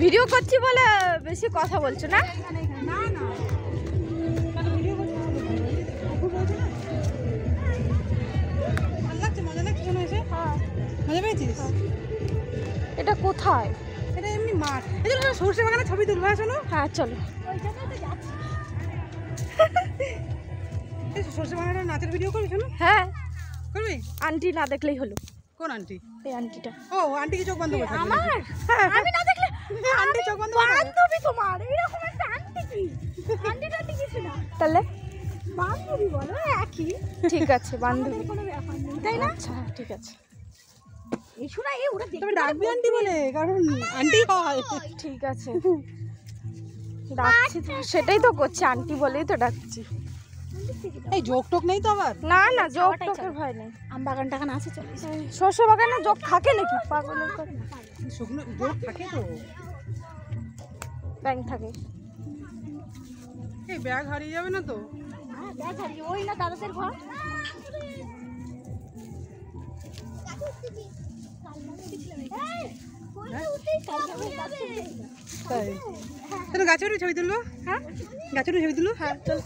Video করছি বলে বেশি কথা বলছো না? না না মজা লাগছে শোনো এসে। মজা পেয়েছিস? এটা কোথায়? এটা এমনি মাঠ। এই জন্য সরষে বাগানে ছবি তুলবো। শোনো হ্যাঁ চলো। সরষে বাগানে নাচের ভিডিও করবি? শোনো হ্যাঁ করবি। আন্টি না দেখলেই হলো। কোন আন্টি? এই আন্টিটা। ও আন্টি কি চোখ বন্ধ করে থাকবে? আমার আমি না দেখলে আন্টি চোখ বন্ধ করে থাকবে? বান্ধবী তোমার এরকম একটা আন্টি কি? আন্টিটা কিছু না তাহলে বান্ধবী বলো একই। ঠিক আছে বান্ধবী কোনো ব্যাপার নেই তাই না? আচ্ছা ঠিক আছে। এই শোনা এই ওরা তবে ডাকবি আন্টি বলে, কারণ আন্টি হয়। ঠিক আছে ডাকছি তো, সেটাই তো করছি, আন্টি বলেই তো ডাকছি। এই যোগ টোক নেই তো আবার? না না যোগ টোকের ভয় নেই। আম বাগান টাগান আছে চলে। শস্য বাগানে যোগ থাকে নাকি? পাগলের কথা। শুকনো যোগ থাকে তো। ব্যাংক থাকে। এই ব্যাগ হারিয়ে যাবে না তো? হ্যাঁ ব্যাগ হারিয়ে ওই না দাদাদের ঘর। তাই তাহলে গাছের ছবি তুলবো? হ্যাঁ গাছের ছবি তুলবো। হ্যাঁ চল।